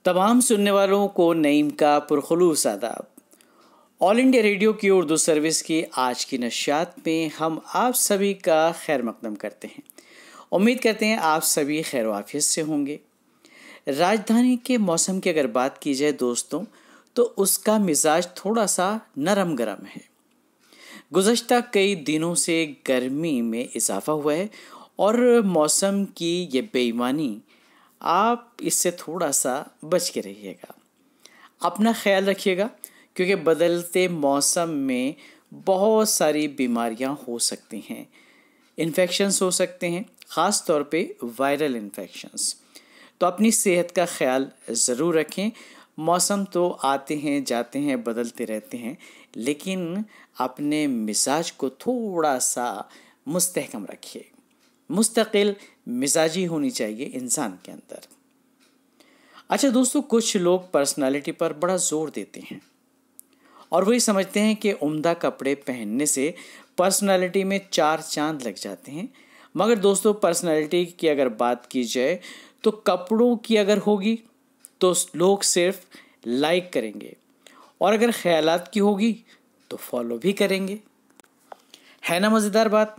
तमाम सुनने वालों को नईम का पुरखुलूस आदाब। ऑल इंडिया रेडियो की उर्दू सर्विस की आज की नशियात में हम आप सभी का खैर मकदम करते हैं। उम्मीद करते हैं आप सभी खैर वाफियत से होंगे। राजधानी के मौसम की अगर बात की जाए दोस्तों, तो उसका मिजाज थोड़ा सा नरम गरम है। गुज़श्ता कई दिनों से गर्मी में इजाफा हुआ है और मौसम की ये बेईमानी, आप इससे थोड़ा सा बच के रहिएगा। अपना ख्याल रखिएगा, क्योंकि बदलते मौसम में बहुत सारी बीमारियां हो सकती हैं, इन्फेक्शंस हो सकते हैं, ख़ास तौर पे वायरल इन्फेक्शंस। तो अपनी सेहत का ख्याल ज़रूर रखें। मौसम तो आते हैं जाते हैं, बदलते रहते हैं, लेकिन अपने मिजाज को थोड़ा सा मुस्तहकम रखिए। मुस्तकिल मिजाजी होनी चाहिए इंसान के अंदर। अच्छा दोस्तों, कुछ लोग पर्सनालिटी पर बड़ा जोर देते हैं और वही समझते हैं कि उम्दा कपड़े पहनने से पर्सनालिटी में 4 चांद लग जाते हैं। मगर दोस्तों, पर्सनालिटी की अगर बात की जाए तो कपड़ों की अगर होगी तो लोग सिर्फ लाइक करेंगे, और अगर ख्यालात की होगी तो फॉलो भी करेंगे। है ना मज़ेदार बात।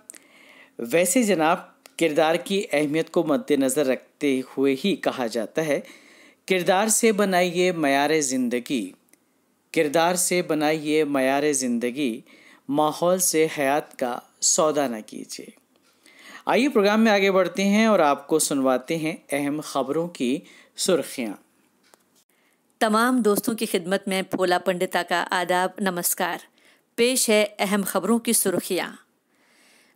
वैसे जनाब, किरदार की अहमियत को मद्देनज़र रखते हुए ही कहा जाता है, किरदार से बनाइए मयार ज़िंदगी, किरदार से बनाइए मयार ज़िंदगी, माहौल से हयात का सौदा न कीजिए। आइए प्रोग्राम में आगे बढ़ते हैं और आपको सुनवाते हैं अहम खबरों की सुर्खियाँ। तमाम दोस्तों की खिदमत में भोला पंडिता का आदाब, नमस्कार। पेश है अहम खबरों की सुर्खियाँ।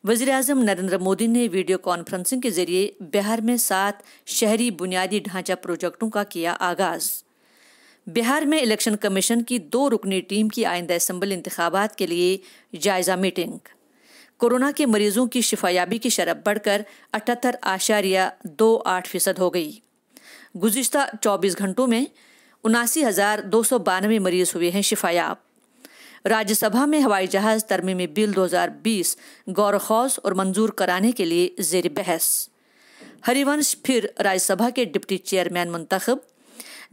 वज़ीर-ए-आज़म नरेंद्र मोदी ने वीडियो कॉन्फ्रेंसिंग के जरिए बिहार में 7 शहरी बुनियादी ढांचा प्रोजेक्टों का किया आगाज़। बिहार में इलेक्शन कमीशन की 2 रुकनी टीम की आइंदा असेंबली इंतखाबात के लिए जायज़ा मीटिंग। कोरोना के मरीजों की शिफायाबी की शरह बढ़कर 78.28% हो गई। गुज़िश्ता 24 घंटों में 79,292 मरीज हुए हैं शिफायाब। राज्यसभा में हवाई जहाज तरमीमी बिल 2020 गौर-ए-खौस और मंजूर कराने के लिए ज़ेर बहस। हरिवंश फिर राज्यसभा के डिप्टी चेयरमैन मुंतखब।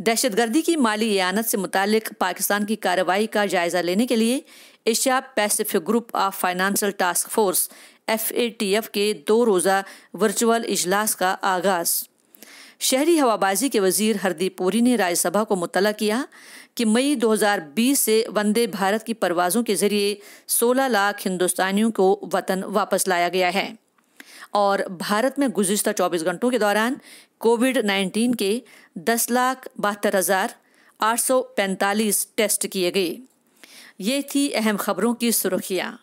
दहशतगर्दी की माली इयानत से मुतालिक पाकिस्तान की कार्रवाई का जायजा लेने के लिए Asia Pacific group of financial task force FATF के 2 रोज़ा वर्चुअल इजलास का आगाज़। शहरी हवाबाजी के वजीर हरदीप पुरी ने राज्यसभा को मुत्तला किया कि मई 2020 से वंदे भारत की परवाज़ों के जरिए 16 लाख हिंदुस्तानियों को वतन वापस लाया गया है और भारत में गुज़िश्ता 24 घंटों के दौरान कोविड-19 के 10,72,845 टेस्ट किए गए। ये थी अहम खबरों की सुर्खियाँ।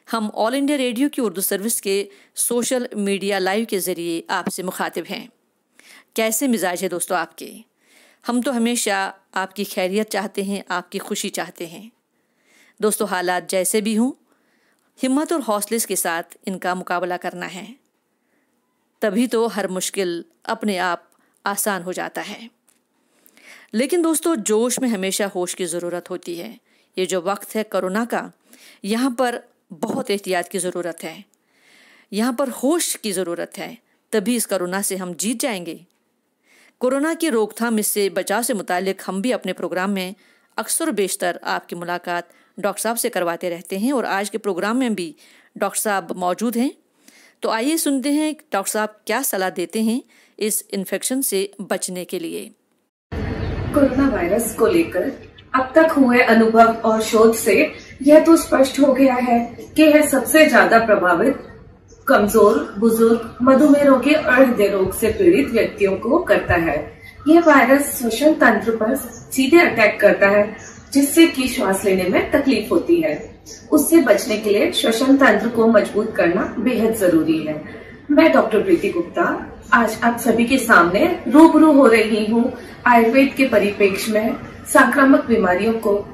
हम ऑल इंडिया रेडियो की उर्दू सर्विस के सोशल मीडिया लाइव के जरिए आपसे मुखातिब हैं। कैसे मिजाज है दोस्तों आपके? हम तो हमेशा आपकी खैरियत चाहते हैं, आपकी खुशी चाहते हैं। दोस्तों, हालात जैसे भी हों, हिम्मत और हौसले के साथ इनका मुकाबला करना है, तभी तो हर मुश्किल अपने आप आसान हो जाता है। लेकिन दोस्तों, जोश में हमेशा होश की ज़रूरत होती है। ये जो वक्त है कोरोना का, यहाँ पर बहुत एहतियात की ज़रूरत है, यहाँ पर होश की ज़रूरत है, तभी इस कोरोना से हम जीत जाएंगे। कोरोना की रोकथाम, इससे बचाव से मुतालिक हम भी अपने प्रोग्राम में अक्सर बेशतर आपकी मुलाकात डॉक्टर साहब से करवाते रहते हैं और आज के प्रोग्राम में भी डॉक्टर साहब मौजूद हैं। तो आइए सुनते हैं डॉक्टर साहब क्या सलाह देते हैं इस इन्फेक्शन से बचने के लिए। कोरोना वायरस को लेकर अब तक हुए अनुभव और शोध से यह तो स्पष्ट हो गया है कि यह सबसे ज्यादा प्रभावित कमजोर, बुजुर्ग, मधुमेह रोगी और हृदय रोग से पीड़ित व्यक्तियों को करता है। यह वायरस श्वसन तंत्र पर सीधे अटैक करता है, जिससे कि श्वास लेने में तकलीफ होती है। उससे बचने के लिए श्वसन तंत्र को मजबूत करना बेहद जरूरी है। मैं डॉक्टर प्रीति गुप्ता आज आप सभी के सामने रूबरू हो रही हूँ आयुर्वेद के परिप्रेक्ष्य में संक्रामक बीमारियों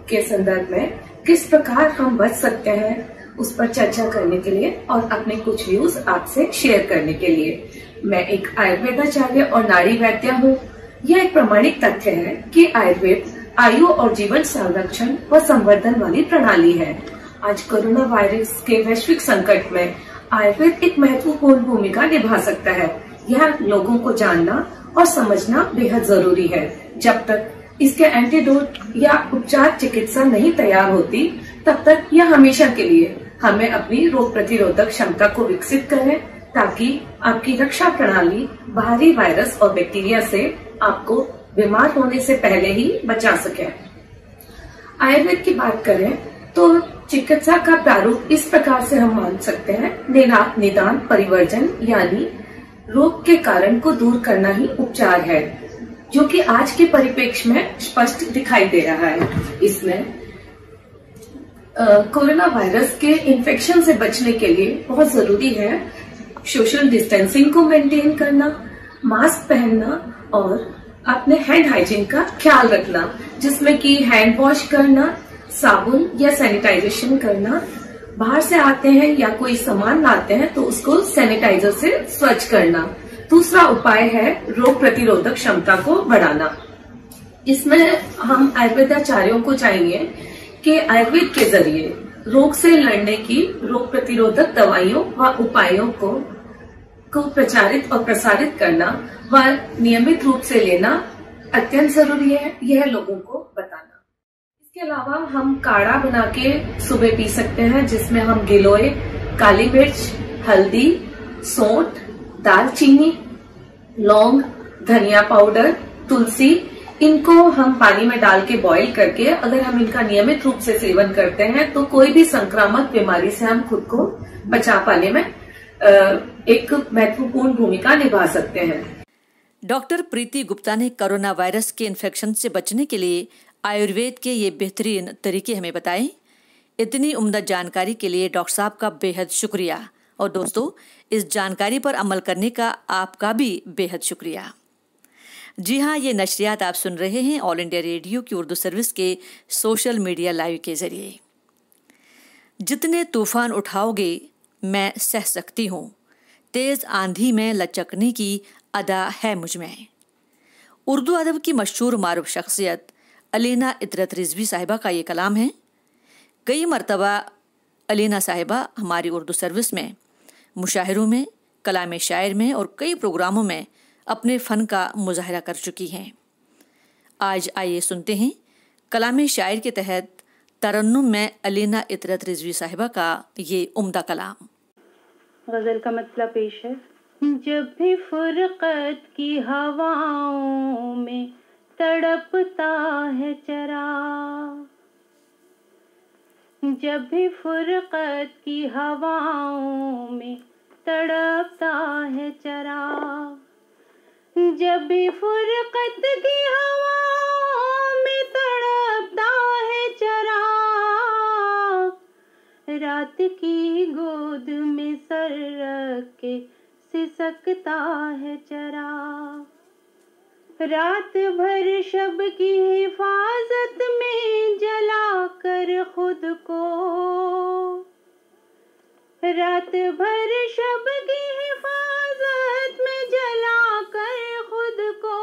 के संदर्भ में किस प्रकार हम बच सकते हैं, उस पर चर्चा करने के लिए और अपने कुछ व्यूज आपसे शेयर करने के लिए। मैं एक आयुर्वेदाचार्य और नाड़ी वैद्य हूँ। यह एक प्रमाणिक तथ्य है कि आयुर्वेद आयु और जीवन संरक्षण व संवर्धन वाली प्रणाली है। आज कोरोना वायरस के वैश्विक संकट में आयुर्वेद एक महत्वपूर्ण भूमिका निभा सकता है। यह लोगों को जानना और समझना बेहद जरूरी है। जब तक इसके एंटीडोट या उपचार चिकित्सा नहीं तैयार होती, तब तक यह हमेशा के लिए हमें अपनी रोग प्रतिरोधक क्षमता को विकसित करें, ताकि आपकी रक्षा प्रणाली बाहरी वायरस और बैक्टीरिया से आपको बीमार होने से पहले ही बचा सके। आयुर्वेद की बात करें तो चिकित्सा का प्रारूप इस प्रकार से हम मान सकते हैं, निदान परिवर्जन, यानी रोग के कारण को दूर करना ही उपचार है, जो कि आज के परिप्रेक्ष्य में स्पष्ट दिखाई दे रहा है। इसमें कोरोना वायरस के इन्फेक्शन से बचने के लिए बहुत जरूरी है सोशल डिस्टेंसिंग को मेंटेन करना, मास्क पहनना और अपने हैंड हाइजीन का ख्याल रखना, जिसमें कि हैंड वॉश करना, साबुन या सैनिटाइजेशन करना, बाहर से आते हैं या कोई सामान लाते हैं तो उसको सैनिटाइजर से स्वच्छ करना। दूसरा उपाय है रोग प्रतिरोधक क्षमता को बढ़ाना। इसमें हम आयुर्वेदाचार्यों को चाहिए कि आयुर्वेद के जरिए रोग से लड़ने की रोग प्रतिरोधक दवाइयों व उपायों को प्रचारित और प्रसारित करना व नियमित रूप से लेना अत्यंत जरूरी है, यह लोगों को बताना। इसके अलावा हम काढ़ा बना के सुबह पी सकते हैं, जिसमें हम गिलोय, काली मिर्च, हल्दी, सौंठ, दालचीनी, लौंग, धनिया पाउडर, तुलसी, इनको हम पानी में डाल के बॉईल करके अगर हम इनका नियमित रूप से सेवन करते हैं तो कोई भी संक्रामक बीमारी से हम खुद को बचा पाने में एक महत्वपूर्ण भूमिका निभा सकते हैं। डॉक्टर प्रीति गुप्ता ने कोरोना वायरस के इन्फेक्शन से बचने के लिए आयुर्वेद के ये बेहतरीन तरीके हमें बताए। इतनी उम्दा जानकारी के लिए डॉक्टर साहब का बेहद शुक्रिया। और दोस्तों, इस जानकारी पर अमल करने का आपका भी बेहद शुक्रिया। जी हाँ, ये नशरियात आप सुन रहे हैं ऑल इंडिया रेडियो की उर्दू सर्विस के सोशल मीडिया लाइव के जरिए। जितने तूफान उठाओगे मैं सह सकती हूँ, तेज आंधी में लचकने की अदा है मुझ में। उर्दू अदब की मशहूर मारूफ शख्सियत अलीना इतरत रिजवी साहिबा का ये कलाम है। कई मरतबा अलीना साहिबा हमारी उर्दू सर्विस में मुशाहिरों में, कलाम शायर में और कई प्रोग्रामों में अपने फ़न का मुजाहरा कर चुकी हैं। आज आइए सुनते हैं कलाम शायर के तहत तरन्नुम में अलीना इतरत रिजवी साहिबा का ये उम्दा कलाम। गज़ल का मतलब पेश है। जब भी फुरक़त की हवाओं में तड़पता है चरा, जब भी फुरक़त की हवाओं में तड़पता है चरा, जब भी फुरक़त की हवाओं में तड़पता है चरा, रात की गोद में सर रख के सिसकता है चरा, रात भर शब की हिफाजत में जला कर खुद को, रात भर शब की हिफाजत में जला कर खुद को,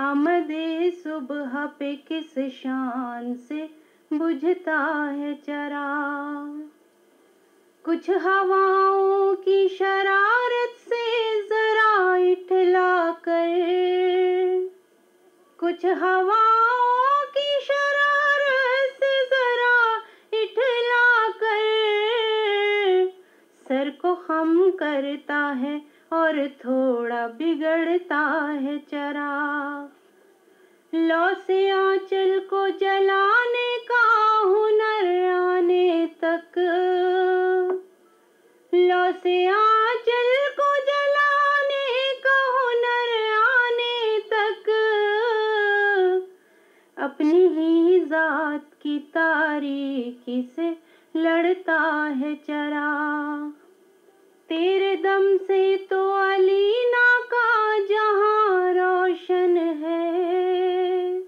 आमदे सुबह पे किस शान से बुझता है चरा, कुछ हवाओं की शरारत से जरा इठला कर, कुछ हवाओं की शरारत से जरा इठला कर, सर को खम करता है और थोड़ा बिगड़ता है चरा, लौ से आंचल को जलाने का हुनर आने तक, लौ से आंचल को जलाने का हुनर आने तक, अपनी ही जात की तारीकी से लड़ता है चरा, तेरे दम से तो अलीना का जहां रोशन है,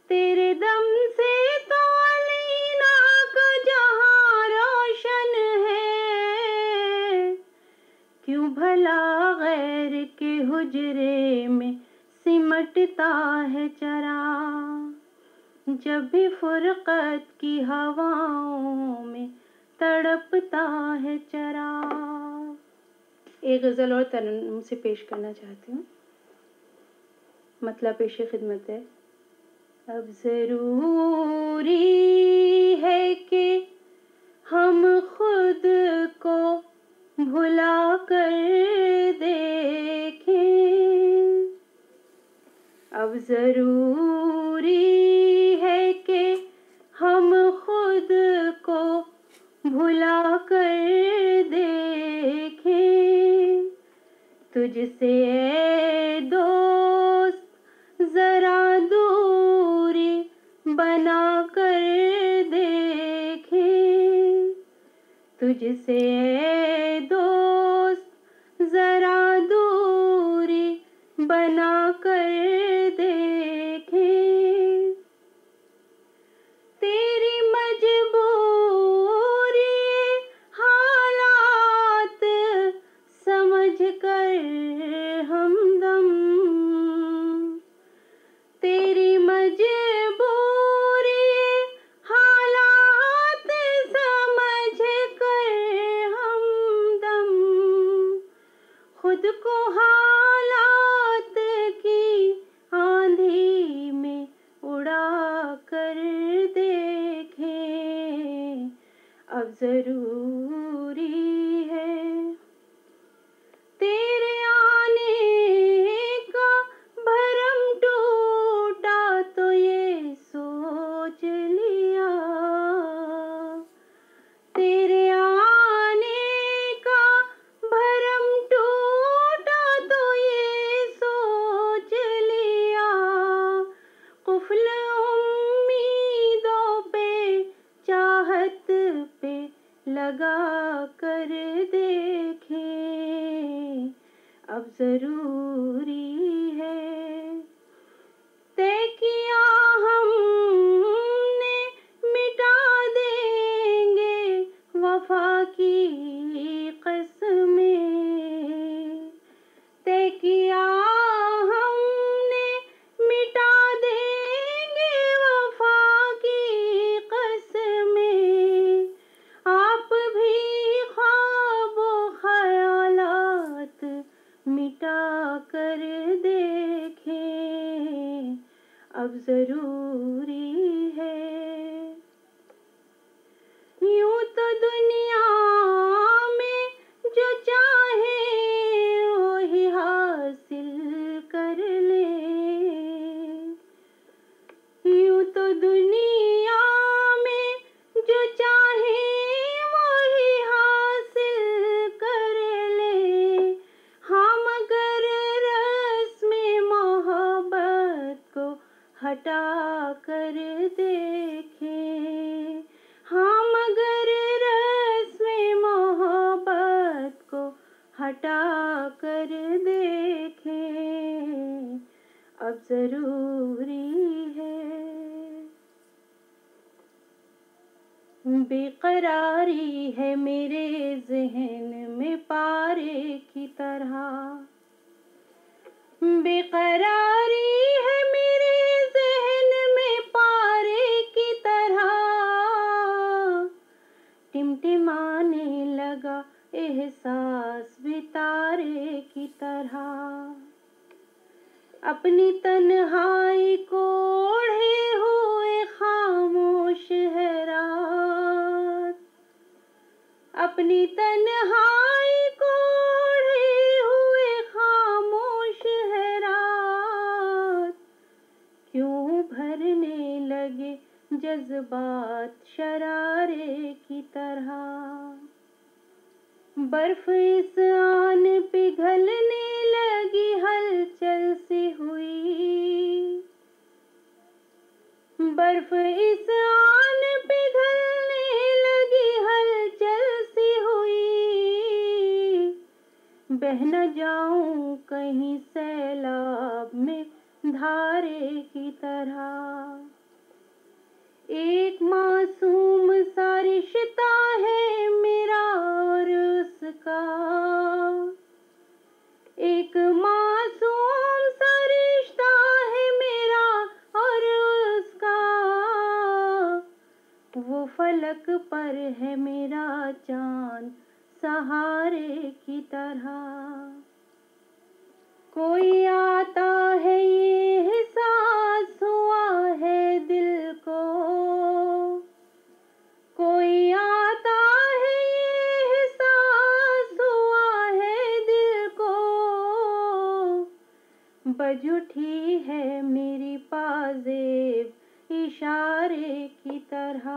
तेरे दम से तो अलीना का जहां रोशन है, क्यों भला गैर के हुजरे में सिमटता है चरा, जब भी फुरक़त की हवाओं में तड़पता है चरा। एक गज़ल और तरन्नुम से पेश करना चाहती हूँ। मतलब पेश खिदमत है। अब ज़रूरी है कि हम खुद को भुला कर देखें। अब ज़रूरी है कि हम खुद को भुला कर देखें। तुझसे ए दोस्त ज़रा दूरी बना कर देखें। तुझसे ए दोस्त ज़रा दूरी बना कर देखें। तेरी मजबूरी हालात समझ कर हमदम। तेरी मजबूरी हालात समझ कर हमदम। खुद को हालात की आंधी में उड़ा कर देखें। अब ज़रूरी है तेरे आने का भरम टूटा तो ये सोच लिया। तेरे आने का भरम टूटा तो ये सोच लिया। कुफल उम्मीदों पे चाहत पे लगा कर देखें। अब ज़रूरी है तय किया हमने मिटा देंगे वफा की कसमें। तय किया हमने मिटा देंगे वफा की कसमें। आप भी ख्वाबों ख़यालात मिटा कर देखें। अब ज़रूरी है यूं तो दुनिया में जो चाहे वही हासिल कर ले। यूं तो दुनिया में जो चाहे वही हासिल कर ले। हाँ मगर रस्म मोहब्बत को हटा कर देखें। हाँ मगर रस्म मोहब्बत को हटा कर देखें। अब ज़रूरी है बेकरारी है मेरे ज़हन में पारे की तरह। बेकरारी है मेरे ज़हन में पारे की तरह। टिमटिमाने लगा एहसास भी तारे की तरह। अपनी तन्हाई को ओढ़े हुए खामोश है रात। अपनी तन्हाई को ओढ़े हुए खामोश है रात। क्यों भरने लगे जज्बात शरारे की तरह। बर्फ इस आन पिघलने लगी हलचल सी हुई। बर्फ इस आन पिघलने लगी हलचल सी हुई। बह न जाऊं कहीं सैलाब में धारे की तरह। एक मासूम सा रिश्ता है मेरा और उसका। एक मासूम सा रिश्ता है मेरा और उसका। वो फलक पर है मेरा चांद सहारे की तरह। कोई आता है ये एहसास हुआ है दिल को, कोई आता है ये एहसास हुआ है दिल को। बज उठी है मेरी पाजेब इशारे की तरह।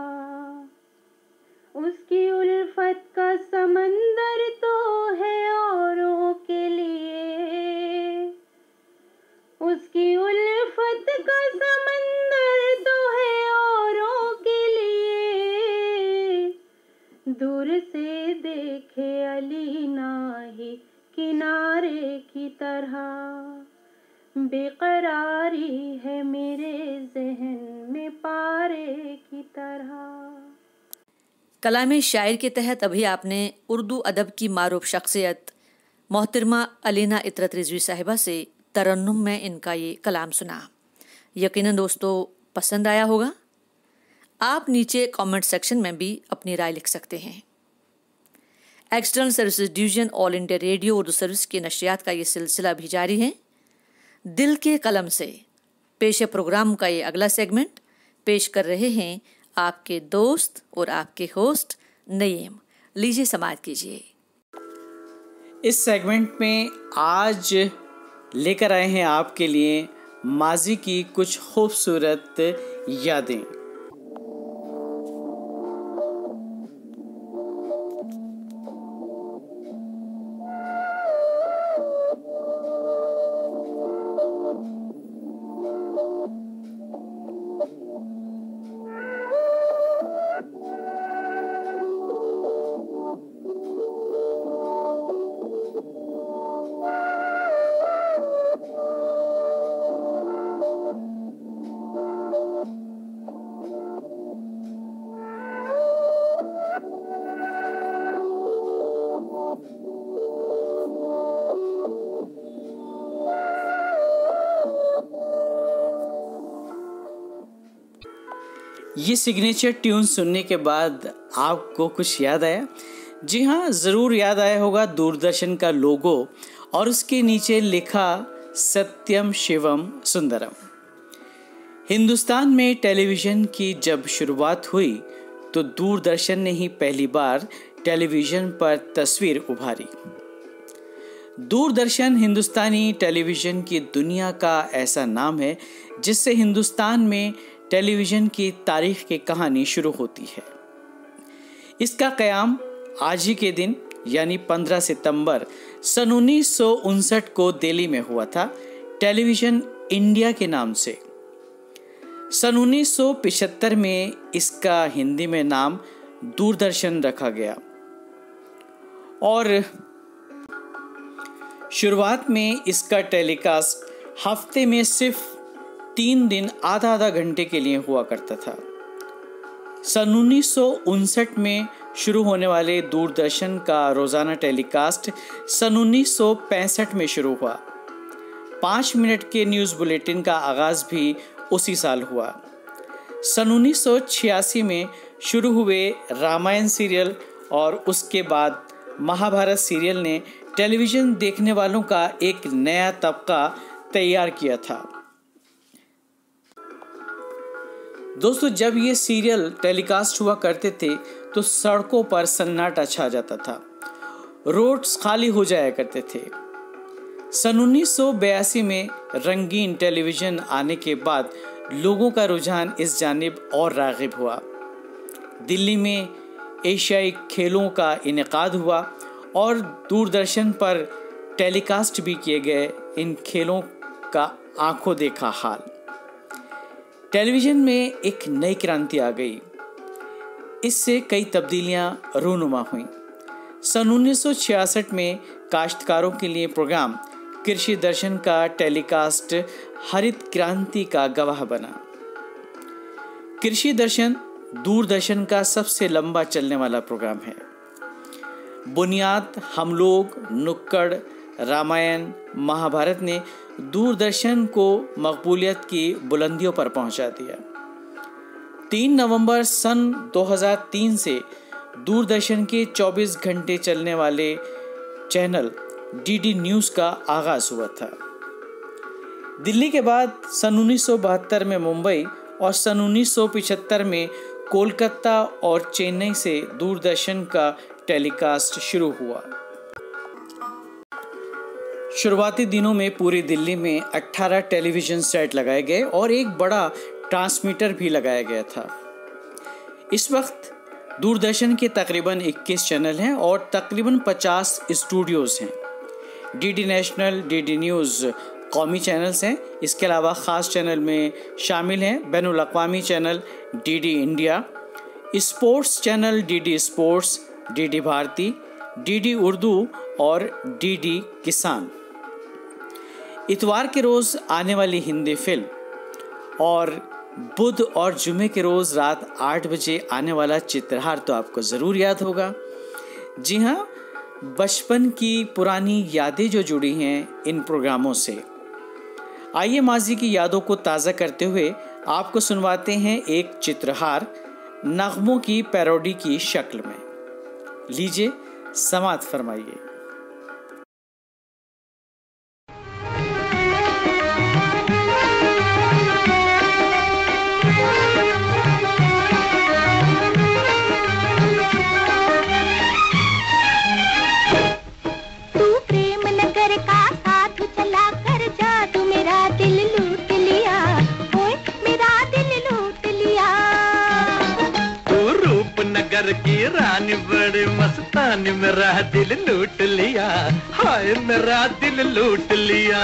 उसकी उल्फत का समंदर तो है औरों के लिए, उसकी उल्फत का समंदर तो है औरों के लिए। दूर से देखे अली नाही किनारे की तरह। बेकरारी है मेरे ज़हन में पारे की तरह। कलाम शायर के तहत अभी आपने उर्दू अदब की मारूफ शख्सियत मोहतरमा अलीना इतरत रिजवी साहिबा से तरन्नुम में इनका ये कलाम सुना। यकीनन दोस्तों पसंद आया होगा। आप नीचे कमेंट सेक्शन में भी अपनी राय लिख सकते हैं। External services division all India radio Urdu service की नशियात का ये सिलसिला भी जारी है। दिल के कलम से पेश प्रोग्राम का ये अगला सेगमेंट पेश कर रहे हैं आपके दोस्त और आपके होस्ट नईम। लीजिए समाअत कीजिए। इस सेगमेंट में आज लेकर आए हैं आपके लिए माजी की कुछ खूबसूरत यादें। ये सिग्नेचर ट्यून सुनने के बाद आपको कुछ याद आया? जी हाँ, ज़रूर याद आया होगा दूरदर्शन का लोगो और उसके नीचे लिखा सत्यम शिवम सुंदरम। हिंदुस्तान में टेलीविज़न की जब शुरुआत हुई तो दूरदर्शन ने ही पहली बार टेलीविज़न पर तस्वीर उभारी। दूरदर्शन हिंदुस्तानी टेलीविज़न की दुनिया का ऐसा नाम है जिससे हिंदुस्तान में टेलीविज़न की तारीख की कहानी शुरू होती है। इसका क़याम आज ही के दिन यानी 15 सितंबर सन 1959 को दिल्ली में हुआ था, टेलीविज़न इंडिया के नाम से। सन 1975 में इसका हिंदी में नाम दूरदर्शन रखा गया और शुरुआत में इसका टेलीकास्ट हफ्ते में सिर्फ 3 दिन आधा घंटे के लिए हुआ करता था। सन 1959 में शुरू होने वाले दूरदर्शन का रोज़ाना टेलीकास्ट सन 1965 में शुरू हुआ। 5 मिनट के न्यूज़ बुलेटिन का आगाज़ भी उसी साल हुआ। सन 1986 में शुरू हुए रामायण सीरियल और उसके बाद महाभारत सीरियल ने टेलीविज़न देखने वालों का एक नया तबका तैयार किया था। दोस्तों, जब ये सीरियल टेलीकास्ट हुआ करते थे तो सड़कों पर सन्नाटा छा जाता था, रोड्स खाली हो जाया करते थे। सन 1982 में रंगीन टेलीविज़न आने के बाद लोगों का रुझान इस जानिब और राग़िब हुआ। दिल्ली में एशियाई खेलों का इनेकाद हुआ और दूरदर्शन पर टेलीकास्ट भी किए गए इन खेलों का आंखों देखा हाल। टेलीविज़न में एक नई क्रांति आ गई। इससे कई तब्दीलियां रूनुमा हुईं। सन 1966 में काश्तकारों के लिए प्रोग्राम कृषि दर्शन का टेलीकास्ट हरित क्रांति का गवाह बना। कृषि दर्शन दूरदर्शन का सबसे लंबा चलने वाला प्रोग्राम है। बुनियाद, हम लोग, नुक्कड़, रामायण, महाभारत ने दूरदर्शन को मकबूलियत की बुलंदियों पर पहुंचा दिया। 3 नवंबर सन 2003 से दूरदर्शन के 24 घंटे चलने वाले चैनल डीडी न्यूज़ का आगाज़ हुआ था। दिल्ली के बाद सन 1972 में मुंबई और सन 1975 में कोलकाता और चेन्नई से दूरदर्शन का टेलीकास्ट शुरू हुआ। शुरुआती दिनों में पूरी दिल्ली में 18 टेलीविज़न सेट लगाए गए और एक बड़ा ट्रांसमीटर भी लगाया गया था। इस वक्त दूरदर्शन के तकरीबन 21 चैनल हैं और तकरीबन 50 स्टूडियोज़ हैं। डीडी नेशनल, डीडी न्यूज़ कौमी चैनल्स हैं। इसके अलावा ख़ास चैनल में शामिल हैं बैनुल अक़वामी channel DD India, sports channel DD sports, DD Bharati, DD Urdu और डीडी किसान। इतवार के रोज़ आने वाली हिंदी फिल्म और बुध और जुमे के रोज़ रात 8 बजे आने वाला चित्रहार तो आपको ज़रूर याद होगा। जी हाँ, बचपन की पुरानी यादें जो जुड़ी हैं इन प्रोग्रामों से। आइए माजी की यादों को ताज़ा करते हुए आपको सुनवाते हैं एक चित्रहार नग़मों की पैरोडी की शक्ल में। लीजिए समाअत फरमाइए। की रानी बड़े मस्तानी, मेरा दिल लूट लिया, हाय मेरा दिल लूट लिया।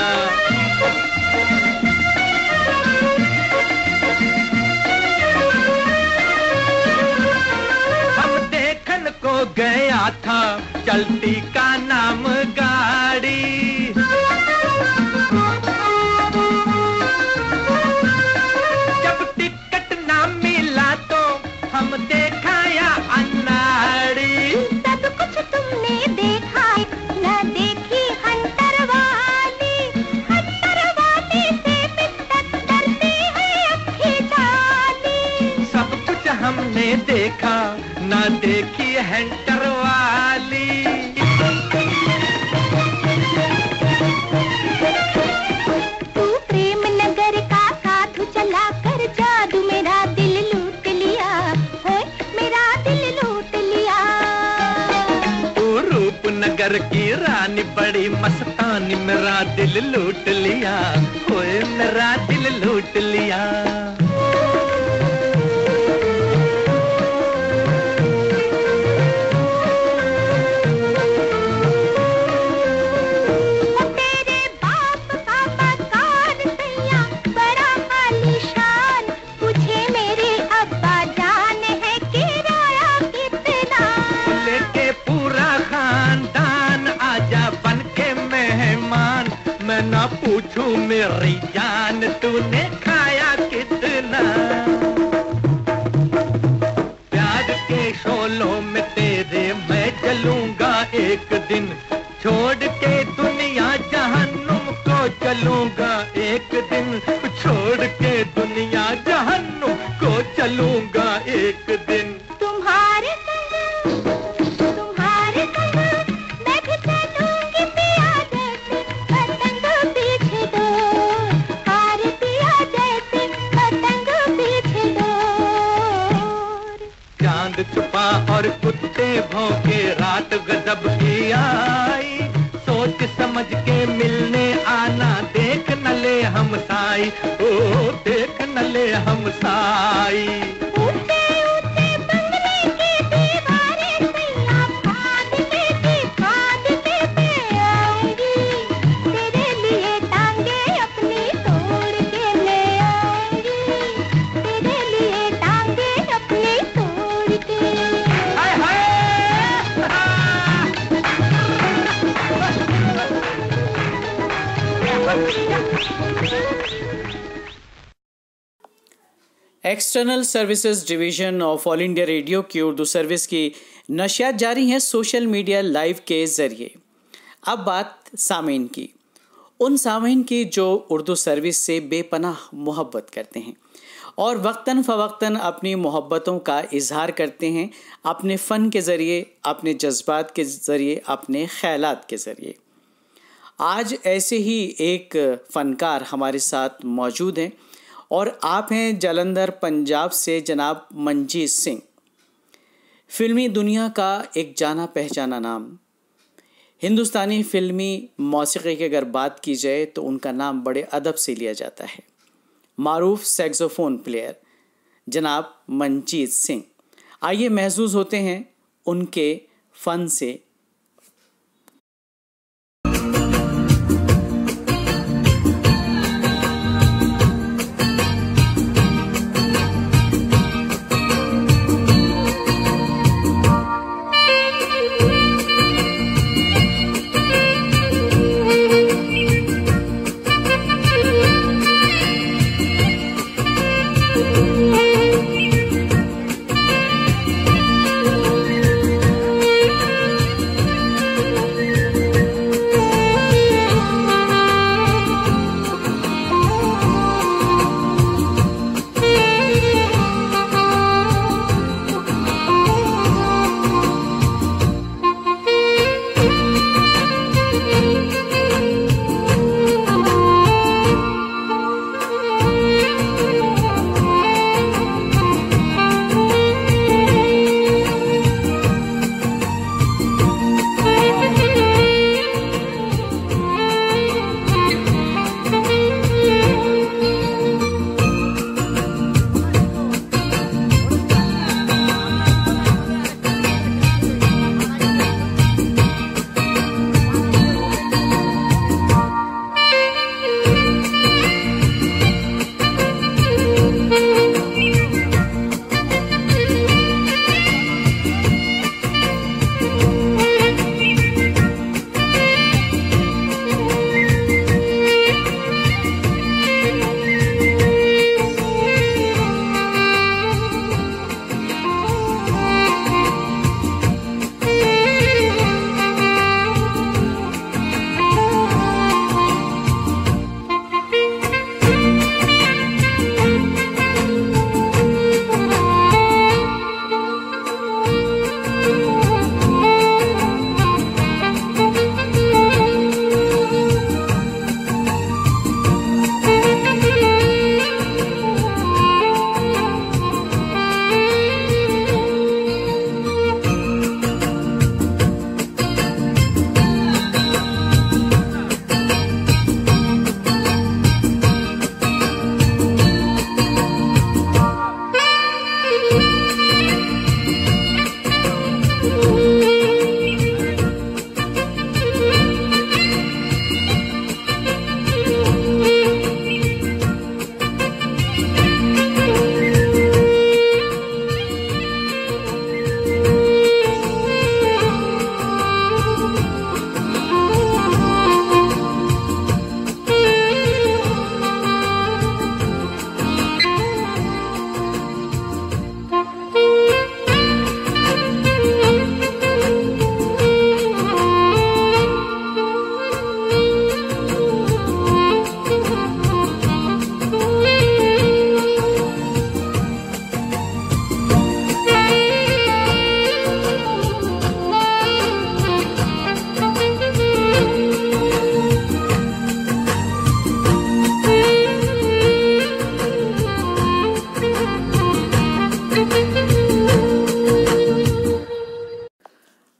हम देखन को गया था चलती का नाम गाड़ी, जब टिकट ना मिला तो हम देखा अनाड़ी। सब कुछ तुमने देखा न देखी हंटर वाली से मिन्नत करती है अक्खी जाली। सब कुछ हमने देखा न देखी हंटर वाली। तू प्रेम नगर का साधु चला कर जादू मेरा दिल लूट लिया, मेरा दिल लूट लिया। तू रूपनगर की रानी बड़ी मस्तानी, मेरा दिल लूट लिया, ओए मेरा दिल लूट लिया। ना पूछूं मेरी जान तूने खाया कितना, प्यार के शोलों में तेरे मैं चलूंगा एक दिन, छोड़ के दुनिया जहन्नुम को चलूंगा एक दिन, छोड़ के दुनिया जहन्नुम को चलूंगा एक दिन। तुम्हारे मैं भी चलूंगी पिया जैसे पतंग पीछे दो, हार पिया जैसे पतंग पीछे दो। चांद छुपा और कुत्ते भौंके रात गजब की आई, सोच समझ के मिलने आना देख न ले हम साई, ओ देख न ले हम Sai. External services division of all India radio की उर्दू सर्विस की नशियात जारी हैं सोशल मीडिया लाइव के ज़रिए। अब बात सामीन की। उन सामीन की जो उर्दू सर्विस से बेपनाह मोहब्बत करते हैं और वक्तन फ़वक्तन अपनी मोहब्बतों का इजहार करते हैं अपने फ़न के ज़रिए, अपने जज्बात के ज़रिए, अपने ख़यालात के ज़रिए। आज ऐसे ही एक फ़नकार हमारे साथ मौजूद हैं और आप हैं जालंधर पंजाब से जनाब मंजीत सिंह। फ़िल्मी दुनिया का एक जाना पहचाना नाम। हिंदुस्तानी फ़िल्मी मौसीक़ी की अगर बात की जाए तो उनका नाम बड़े अदब से लिया जाता है। मारूफ सैक्सोफ़ोन प्लेयर जनाब मंजीत सिंह। आइए महसूस होते हैं उनके फ़न से।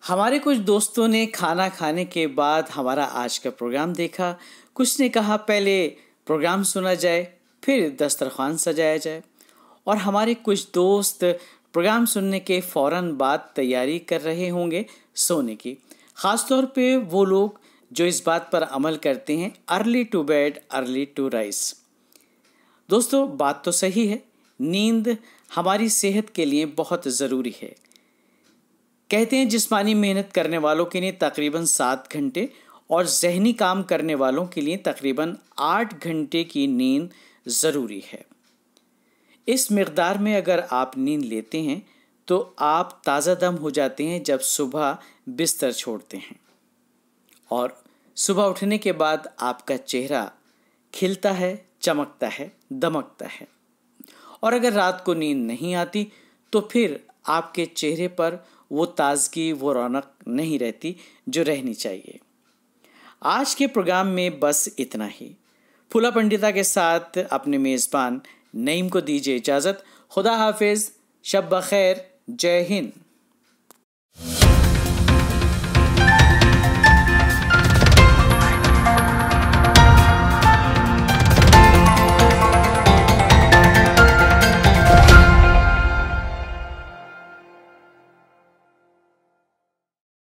हमारे कुछ दोस्तों ने खाना खाने के बाद हमारा आज का प्रोग्राम देखा। कुछ ने कहा पहले प्रोग्राम सुना जाए फिर दस्तरखान सजाया जाए, और हमारे कुछ दोस्त प्रोग्राम सुनने के फ़ौरन बाद तैयारी कर रहे होंगे सोने की। ख़ास तौर पे वो लोग जो इस बात पर अमल करते हैं early to bed early to rise. दोस्तों बात तो सही है, नींद हमारी सेहत के लिए बहुत ज़रूरी है। कहते हैं जिस्मानी मेहनत करने वालों के लिए तकरीबन 7 घंटे और ज़हनी काम करने वालों के लिए तकरीबन 8 घंटे की नींद ज़रूरी है। इस मिक़दार में अगर आप नींद लेते हैं तो आप ताज़ा दम हो जाते हैं जब सुबह बिस्तर छोड़ते हैं। और सुबह उठने के बाद आपका चेहरा खिलता है, चमकता है, दमकता है। और अगर रात को नींद नहीं आती तो फिर आपके चेहरे पर वो ताजगी, वो रौनक नहीं रहती जो रहनी चाहिए। आज के प्रोग्राम में बस इतना ही। फूला पंडिता के साथ अपने मेज़बान नईम को दीजिए इजाज़त। खुदा हाफिज, शब बखैर, जय हिंद।